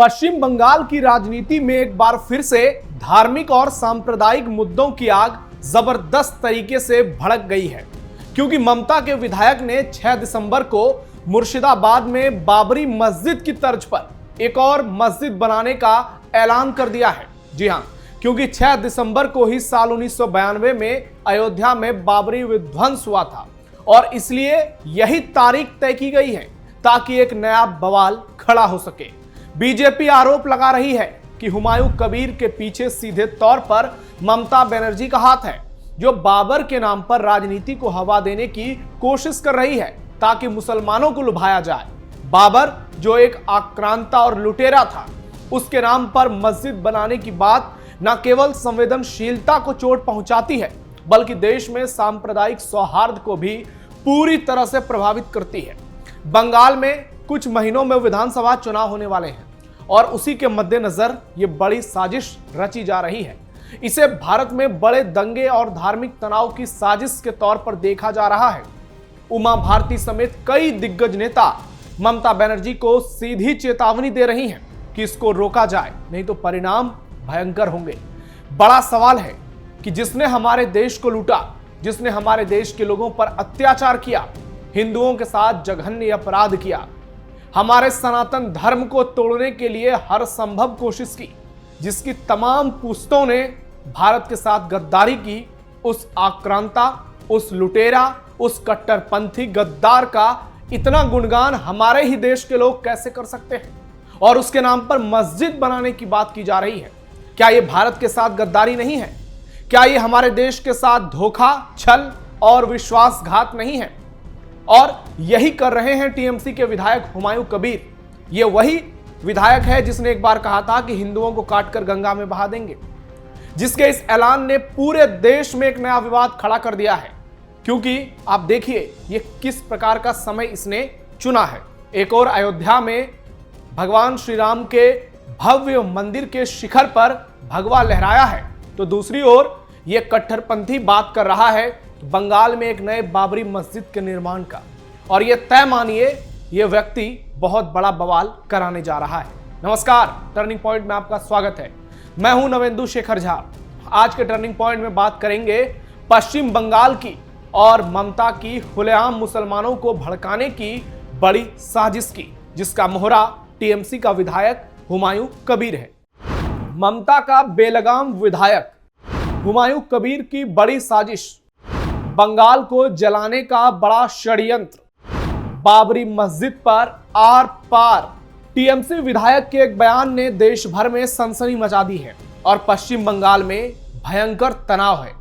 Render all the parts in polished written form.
पश्चिम बंगाल की राजनीति में एक बार फिर से धार्मिक और सांप्रदायिक मुद्दों की आग जबरदस्त तरीके से भड़क गई है, क्योंकि ममता के विधायक ने 6 दिसंबर को मुर्शिदाबाद में बाबरी मस्जिद की तर्ज पर एक और मस्जिद बनाने का ऐलान कर दिया है। जी हां, क्योंकि 6 दिसंबर को ही साल 1992 में अयोध्या में बाबरी विध्वंस हुआ था और इसलिए यही तारीख तय की गई है ताकि एक नया बवाल खड़ा हो सके। बीजेपी आरोप लगा रही है कि हुमायूं कबीर के पीछे सीधे तौर पर ममता बनर्जी का हाथ है, जो बाबर के नाम पर राजनीति को हवा देने की कोशिश कर रही है ताकि मुसलमानों को लुभाया जाए। बाबर, जो एक आक्रांता और लुटेरा था, उसके नाम पर मस्जिद बनाने की बात न केवल संवेदनशीलता को चोट पहुंचाती है, बल्कि देश में सांप्रदायिक सौहार्द को भी पूरी तरह से प्रभावित करती है। बंगाल में कुछ महीनों में विधानसभा चुनाव होने वाले हैं और उसी के मद्देनजर ये बड़ी साजिश रची जा रही है। इसे भारत में बड़े दंगे और धार्मिक तनाव की साजिश के तौर पर देखा जा रहा है। उमा भारती समेत कई दिग्गज नेता ममता बनर्जी को सीधी चेतावनी दे रही हैं कि इसको रोका जाए, नहीं तो परिणाम भयंकर होंगे। बड़ा सवाल है कि जिसने हमारे देश को लूटा, जिसने हमारे देश के लोगों पर अत्याचार किया, हिंदुओं के साथ जघन्य अपराध किया, हमारे सनातन धर्म को तोड़ने के लिए हर संभव कोशिश की, जिसकी तमाम पुश्तों ने भारत के साथ गद्दारी की, उस आक्रांता, उस लुटेरा, उस कट्टरपंथी गद्दार का इतना गुणगान हमारे ही देश के लोग कैसे कर सकते हैं? और उसके नाम पर मस्जिद बनाने की बात की जा रही है। क्या यह भारत के साथ गद्दारी नहीं है? क्या यह हमारे देश के साथ धोखा, छल और विश्वासघात नहीं है? और यही कर रहे हैं टीएमसी के विधायक हुमायूं कबीर। ये वही विधायक है जिसने एक बार कहा था कि हिंदुओं को काटकर गंगा में बहा देंगे, जिसके इस ऐलान ने पूरे देश में एक नया विवाद खड़ा कर दिया है। क्योंकि आप देखिए ये किस प्रकार का समय इसने चुना है। एक और अयोध्या में भगवान श्री राम के भव्य मंदिर के शिखर पर भगवा लहराया है, तो दूसरी ओर ये कट्टरपंथी बात कर रहा है बंगाल में एक नए बाबरी मस्जिद के निर्माण का। और ये तय मानिए ये व्यक्ति बहुत बड़ा बवाल कराने जा रहा है। नमस्कार, टर्निंग पॉइंट में आपका स्वागत है। मैं हूं नवेंदु शेखर झा। आज के टर्निंग पॉइंट में बात करेंगे पश्चिम बंगाल की और ममता की खुलेआम मुसलमानों को भड़काने की बड़ी साजिश की, जिसका मोहरा टीएमसी का विधायक हुमायूं कबीर है। ममता का बेलगाम विधायक हुमायूं कबीर की बड़ी साजिश, बंगाल को जलाने का बड़ा षड्यंत्र, बाबरी मस्जिद पर आर पार। टीएमसी विधायक के एक बयान ने देश भर में सनसनी मचा दी है और पश्चिम बंगाल में भयंकर तनाव है।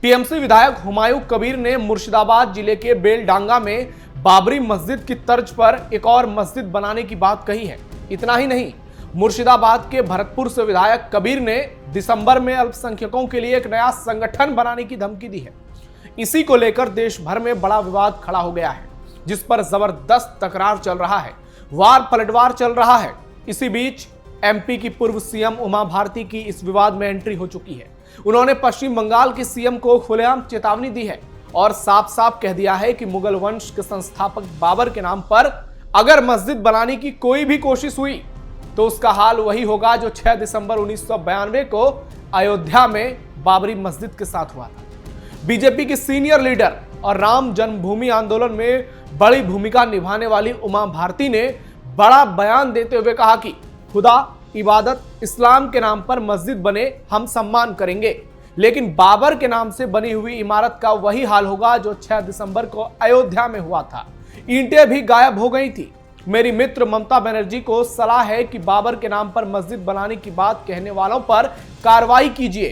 टीएमसी विधायक हुमायूं कबीर ने मुर्शिदाबाद जिले के बेलडांगा में बाबरी मस्जिद की तर्ज पर एक और मस्जिद बनाने की बात कही है। इतना ही नहीं, मुर्शिदाबाद के भरतपुर से विधायक कबीर ने दिसंबर में अल्पसंख्यकों के लिए एक नया संगठन बनाने की धमकी दी है। इसी को लेकर देश भर में बड़ा विवाद खड़ा हो गया है, जिस पर जबरदस्त तकरार चल रहा है, वार पलटवार चल रहा है। इसी बीच एमपी की पूर्व सीएम उमा भारती की इस विवाद में एंट्री हो चुकी है। उन्होंने पश्चिम बंगाल के सीएम को खुलेआम चेतावनी दी है और साफ साफ कह दिया है कि मुगल वंश के संस्थापक बाबर के नाम पर अगर मस्जिद बनाने की कोई भी कोशिश हुई तो उसका हाल वही होगा जो 6 दिसंबर 1992 को अयोध्या में बाबरी मस्जिद के साथ हुआ था। बीजेपी की सीनियर लीडर और राम जन्मभूमि आंदोलन में बड़ी भूमिका निभाने वाली उमा भारती ने बड़ा बयान देते हुए कहा कि खुदा, इबादत, इस्लाम के नाम पर मस्जिद बने हम सम्मान करेंगे, लेकिन बाबर के नाम से बनी हुई इमारत का वही हाल होगा जो 6 दिसंबर को अयोध्या में हुआ था। ईंटें भी गायब हो गई थी। मेरी मित्र ममता बनर्जी को सलाह है कि बाबर के नाम पर मस्जिद बनाने की बात कहने वालों पर कार्रवाई कीजिए।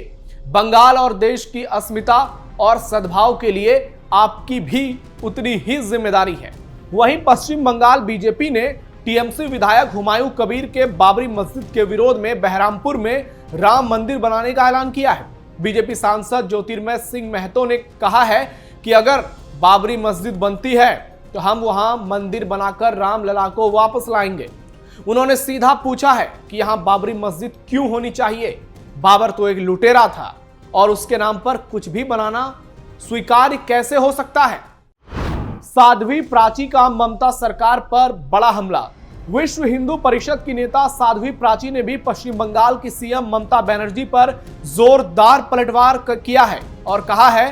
बंगाल और देश की अस्मिता और सद्भाव के लिए आपकी भी उतनी ही जिम्मेदारी है। वहीं पश्चिम बंगाल बीजेपी ने टीएमसी विधायक हुमायूं कबीर के बाबरी मस्जिद के विरोध में बहरामपुर में राम मंदिर बनाने का ऐलान किया है। बीजेपी सांसद ज्योतिर्मय सिंह महतो ने कहा है कि अगर बाबरी मस्जिद बनती है तो हम वहां मंदिर बनाकर रामलला को वापस लाएंगे। उन्होंने सीधा पूछा है कि यहां बाबरी मस्जिद क्यों होनी चाहिए? बाबर तो एक लुटेरा था और उसके नाम पर कुछ भी बनाना स्वीकार्य कैसे हो सकता है? साध्वी प्राची का ममता सरकार पर बड़ा हमला। विश्व हिंदू परिषद की नेता साध्वी प्राची ने भी पश्चिम बंगाल की सीएम ममता बनर्जी पर जोरदार पलटवार किया है और कहा है,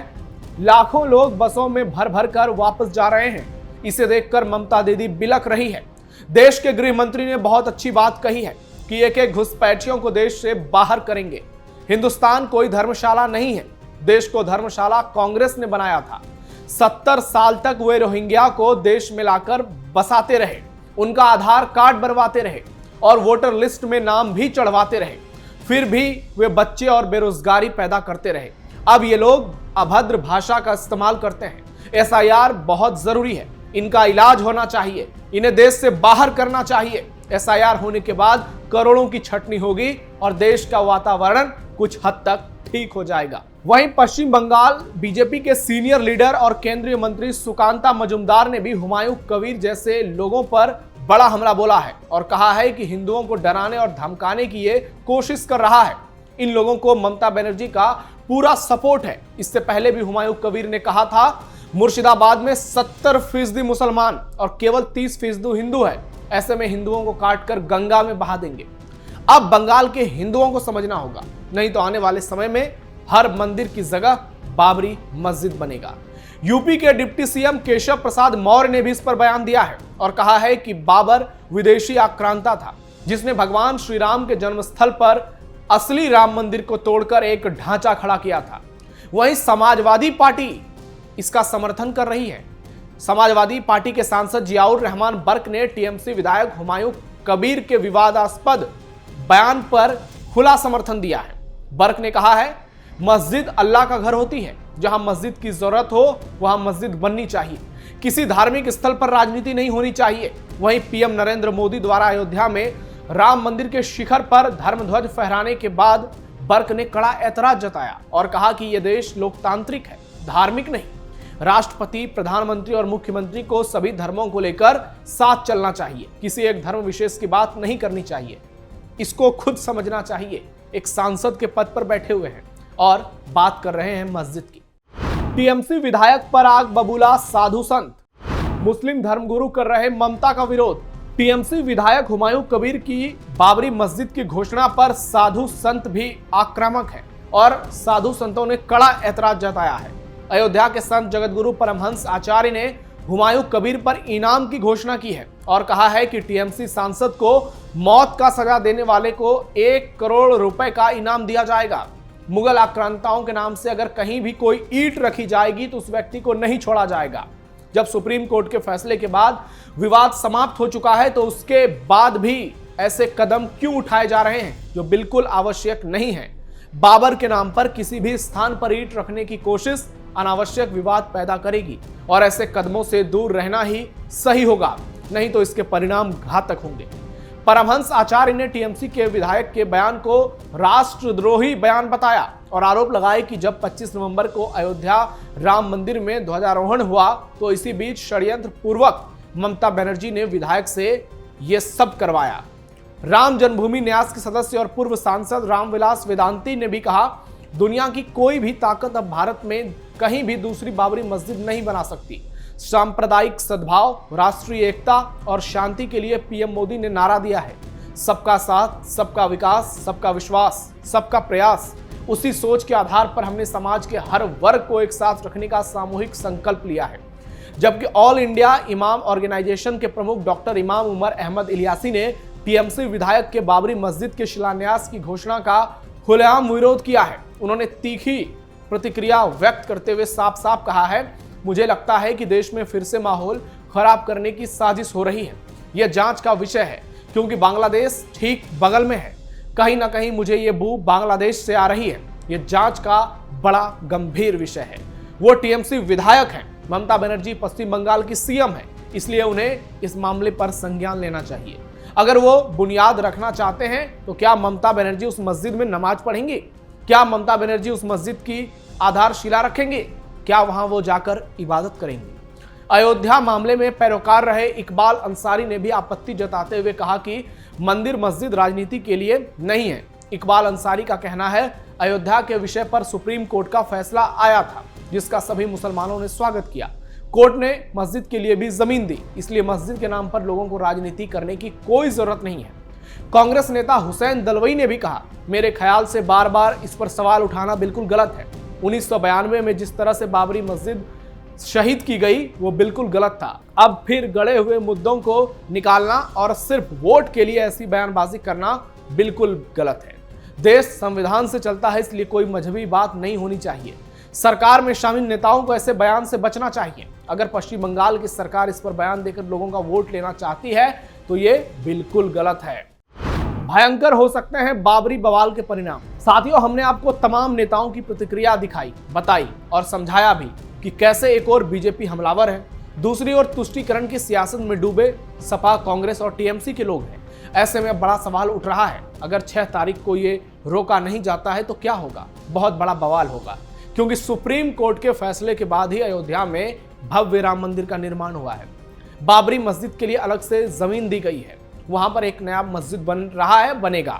लाखों लोग बसों में भर भर कर वापस जा रहे हैं। इसे देखकर ममता दीदी बिलख रही है। देश के गृह मंत्री ने बहुत अच्छी बात कही है कि एक एक घुसपैठियों को देश से बाहर करेंगे। हिंदुस्तान कोई धर्मशाला नहीं है। देश को धर्मशाला कांग्रेस ने बनाया था। 70 साल तक वे रोहिंग्या को देश में लाकर बसाते रहे, उनका आधार कार्ड बनवाते रहे और वोटर लिस्ट में नाम भी चढ़वाते रहे। फिर भी वे बच्चे और बेरोजगारी पैदा करते रहे। अब ये लोग अभद्र भाषा का इस्तेमाल करते हैं। एसआईआर बहुत जरूरी है, इनका इलाज होना चाहिए, इन्हें देश से बाहर करना चाहिए। एसआईआर होने के बाद करोड़ों की छटनी होगी और देश का वातावरण कुछ हद तक ठीक हो जाएगा। वहीं पश्चिम बंगाल बीजेपी के सीनियर लीडर और केंद्रीय मंत्री सुकांता मजुमदार ने भी हुमायूं कबीर जैसे लोगों पर बड़ा हमला बोला है और कहा है कि हिंदुओं को डराने और धमकाने की ये कोशिश कर रहा है। इन लोगों को ममता बनर्जी का पूरा सपोर्ट है। इससे पहले भी हुमायूं कबीर ने कहा था, मुर्शिदाबाद में 70% मुसलमान और केवल 30% हिंदू है। ऐसे में हिंदुओं को काटकर गंगा में बहा देंगे। अब बंगाल के हिंदुओं को समझना होगा, नहीं तो आने वाले समय में हर मंदिर की जगह बाबरी मस्जिद बनेगा। यूपी के डिप्टी सीएम केशव प्रसाद मौर्य ने भी इस पर बयान दिया है और कहा है कि बाबर विदेशी आक्रांता था, जिसने भगवान श्री राम के जन्मस्थल पर असली राम मंदिर को तोड़कर एक ढांचा खड़ा किया था। वहीं समाजवादी पार्टी इसका समर्थन कर रही है। समाजवादी पार्टी के सांसद जियाउर रहमान बर्क ने टीएमसी विधायक हुमायूं कबीर के विवादास्पद बयान पर खुला समर्थन दिया है। बर्क ने कहा है, मस्जिद अल्लाह का घर होती है। जहां मस्जिद की जरूरत हो वहां मस्जिद बननी चाहिए। किसी धार्मिक स्थल पर राजनीति नहीं होनी चाहिए। वहीं पीएम नरेंद्र मोदी द्वारा अयोध्या में राम मंदिर के शिखर पर धर्मध्वज फहराने के बाद बर्क ने कड़ा ऐतराज जताया और कहा कि यह देश लोकतांत्रिक है, धार्मिक नहीं। राष्ट्रपति, प्रधानमंत्री और मुख्यमंत्री को सभी धर्मों को लेकर साथ चलना चाहिए। किसी एक धर्म विशेष की बात नहीं करनी चाहिए। इसको खुद समझना चाहिए। एक सांसद के पद पर बैठे हुए हैं और बात कर रहे हैं मस्जिद की। टीएमसी विधायक पर आग बबूला साधु संत। मुस्लिम धर्मगुरु कर रहे ममता का विरोध। टीएमसी विधायक हुमायूं कबीर की बाबरी मस्जिद की घोषणा पर साधु संत भी आक्रामक है और साधु संतों ने कड़ा ऐतराज जताया है। अयोध्या के संत जगतगुरु परमहंस आचार्य ने हुमायूं कबीर पर इनाम की घोषणा की है और कहा है कि टीएमसी सांसद को मौत का सजा देने वाले को 1 करोड़ रुपए का इनाम दिया जाएगा। मुगल आक्रांताओं के नाम से अगर कहीं भी कोई ईंट रखी जाएगी तो उस व्यक्ति को नहीं छोड़ा जाएगा। जब सुप्रीम कोर्ट के फैसले के बाद विवाद समाप्त हो चुका है तो उसके बाद भी ऐसे कदम क्यों उठाए जा रहे हैं जो बिल्कुल आवश्यक नहीं है। बाबर के नाम पर किसी भी स्थान पर ईंट रखने की कोशिश अनावश्यक विवाद पैदा करेगी और ऐसे कदमों से दूर रहना ही सही होगा, नहीं तो इसके परिणाम घातक होंगे। परमहंस आचार्य ने टीएमसी के विधायक के बयान को राष्ट्रद्रोही बयान बताया और आरोप लगाए कि जब 25 नवंबर को अयोध्या राम मंदिर में ध्वजारोहण हुआ तो इसी बीच षड्यंत्र पूर्वक ममता बनर्जी ने विधायक से यह सब करवाया। राम जन्मभूमि न्यास के सदस्य और पूर्व सांसद रामविलास वेदांती ने भी कहा, दुनिया की कोई भी ताकत अब भारत में कहीं भी दूसरी बाबरी मस्जिद नहीं बना सकती। सांप्रदायिक सद्भाव, राष्ट्रीय एकता और शांति के लिए पीएम मोदी ने नारा दिया है, सबका साथ, सबका विकास, सबका विश्वास, सबका प्रयास। उसी सोच के आधार पर हमने समाज के हर वर्ग को एक साथ रखने का सामूहिक संकल्प लिया है। जबकि ऑल इंडिया इमाम ऑर्गेनाइजेशन के प्रमुख डॉक्टर इमाम उमर अहमद इलियासी ने टीएमसी विधायक के बाबरी मस्जिद के शिलान्यास की घोषणा का खुलेआम विरोध किया है। उन्होंने तीखी प्रतिक्रिया व्यक्त करते हुए साफ साफ कहा है, मुझे लगता है कि देश में फिर से माहौल खराब करने की साजिश हो रही है। यह जांच का विषय है क्योंकि बांग्लादेश ठीक बगल में है। कहीं ना कहीं मुझे ये बू बांग्लादेश से आ रही है। यह जांच का बड़ा गंभीर विषय है। वो टीएमसी विधायक हैं। ममता बनर्जी पश्चिम बंगाल की सीएम है, इसलिए उन्हें इस मामले पर संज्ञान लेना चाहिए। अगर वो बुनियाद रखना चाहते हैं तो क्या ममता बनर्जी उस मस्जिद में नमाज पढ़ेंगे? क्या ममता बनर्जी उस मस्जिद की आधारशिला रखेंगे? क्या वहां वो जाकर इबादत करेंगे? अयोध्या मामले में पैरोकार रहे इकबाल अंसारी ने भी आपत्ति जताते हुए कहा कि मंदिर मस्जिद राजनीति के लिए नहीं है। इकबाल अंसारी का कहना है, अयोध्या के विषय पर सुप्रीम कोर्ट का फैसला आया था जिसका सभी मुसलमानों ने स्वागत किया। कोर्ट ने मस्जिद के लिए भी जमीन दी, इसलिए मस्जिद के नाम पर लोगों को राजनीति करने की कोई जरूरत नहीं है। कांग्रेस नेता हुसैन दलवई ने भी कहा, मेरे ख्याल से बार बार इस पर सवाल उठाना बिल्कुल गलत है। 1992 में जिस तरह से बाबरी मस्जिद शहीद की गई वो बिल्कुल गलत था। अब फिर गड़े हुए मुद्दों को निकालना और सिर्फ वोट के लिए ऐसी बयानबाजी करना बिल्कुल गलत है। देश संविधान से चलता है, इसलिए कोई मजहबी बात नहीं होनी चाहिए। सरकार में शामिल नेताओं को ऐसे बयान से बचना चाहिए। अगर पश्चिम बंगाल की सरकार इस पर बयान देकर लोगों का वोट लेना चाहती है तो ये बिल्कुल गलत है। भयंकर हो सकते हैं बाबरी बवाल के परिणाम। साथियों, हमने आपको तमाम नेताओं की प्रतिक्रिया दिखाई, बताई और समझाया भी कि कैसे एक और बीजेपी हमलावर है, दूसरी ओर तुष्टीकरण की सियासत में डूबे सपा, कांग्रेस और टीएमसी के लोग हैं। ऐसे में बड़ा सवाल उठ रहा है, अगर 6 तारीख को ये रोका नहीं जाता है तो क्या होगा? बहुत बड़ा बवाल होगा, क्योंकि सुप्रीम कोर्ट के फैसले के बाद ही अयोध्या में भव्य राम मंदिर का निर्माण हुआ है। बाबरी मस्जिद के लिए अलग से जमीन दी गई है, वहां पर एक नया मस्जिद बन रहा है, बनेगा।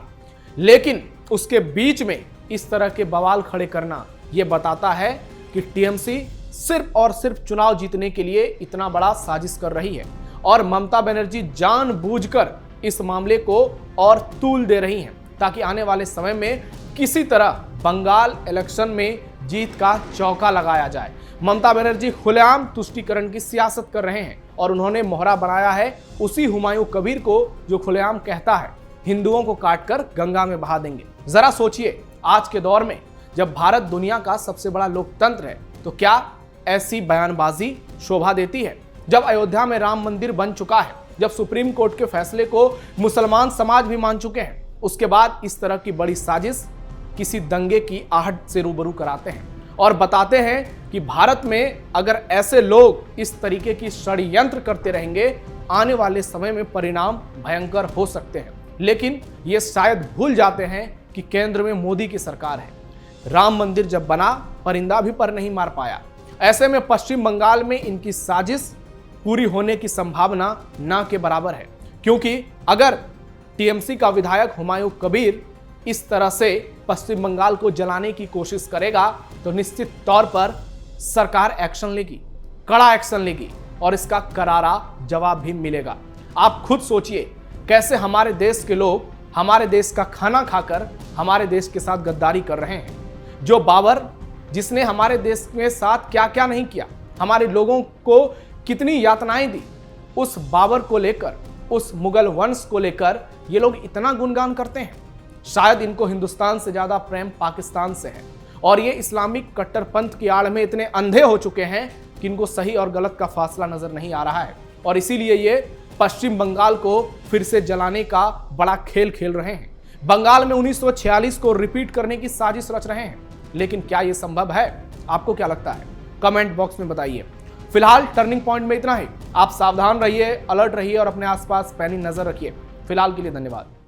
लेकिन उसके बीच में इस तरह के बवाल खड़े करना यह बताता है कि टीएमसी सिर्फ और सिर्फ चुनाव जीतने के लिए इतना बड़ा साजिश कर रही है और ममता बनर्जी जानबूझकर इस मामले को और तूल दे रही हैं ताकि आने वाले समय में किसी तरह बंगाल इलेक्शन में जीत का चौका लगाया जाए। ममता बनर्जी खुलेआम तुष्टीकरण की सियासत कर रहे हैं और उन्होंने मोहरा बनाया है उसी हुमायूं कबीर को जो खुलेआम कहता है हिंदुओं को काटकर गंगा में बहा देंगे। जरा सोचिए, आज के दौर में जब भारत दुनिया का सबसे बड़ा लोकतंत्र है तो क्या ऐसी बयानबाजी शोभा देती है? जब अयोध्या में राम मंदिर बन चुका है, जब सुप्रीम कोर्ट के फैसले को मुसलमान समाज भी मान चुके हैं, उसके बाद इस तरह की बड़ी साजिश किसी दंगे की आहट से रूबरू कराते हैं और बताते हैं कि भारत में अगर ऐसे लोग इस तरीके की षड्यंत्र करते रहेंगे, आने वाले समय में परिणाम भयंकर हो सकते हैं। लेकिन ये शायद भूल जाते हैं कि केंद्र में मोदी की सरकार है। राम मंदिर जब बना, परिंदा भी पर नहीं मार पाया। ऐसे में पश्चिम बंगाल में इनकी साजिश पूरी होने की संभावना ना के बराबर है, क्योंकि अगर टीएमसी का विधायक हुमायूं कबीर इस तरह से पश्चिम बंगाल को जलाने की कोशिश करेगा तो निश्चित तौर पर सरकार एक्शन लेगी, कड़ा एक्शन लेगी और इसका करारा जवाब भी मिलेगा। आप खुद सोचिए, कैसे हमारे देश के लोग हमारे देश का खाना खाकर हमारे देश के साथ गद्दारी कर रहे हैं। जो बाबर, जिसने हमारे देश के साथ क्या क्या नहीं किया, हमारे लोगों को कितनी यातनाएं दी, उस बाबर को लेकर, उस मुगल वंश को लेकर ये लोग इतना गुणगान करते हैं। शायद इनको हिंदुस्तान से ज्यादा प्रेम पाकिस्तान से है और ये इस्लामिक कट्टरपंथ की आड़ में इतने अंधे हो चुके हैं कि इनको सही और गलत का फासला नजर नहीं आ रहा है और इसीलिए ये पश्चिम बंगाल को फिर से जलाने का बड़ा खेल खेल रहे हैं। बंगाल में 1946 को रिपीट करने की साजिश रच रहे हैं। लेकिन क्या यह संभव है? आपको क्या लगता है? कमेंट बॉक्स में बताइए। फिलहाल टर्निंग पॉइंट में इतना ही। आप सावधान रहिए, अलर्ट रहिए और अपने आसपास पैनी नजर रखिए। फिलहाल के लिए धन्यवाद।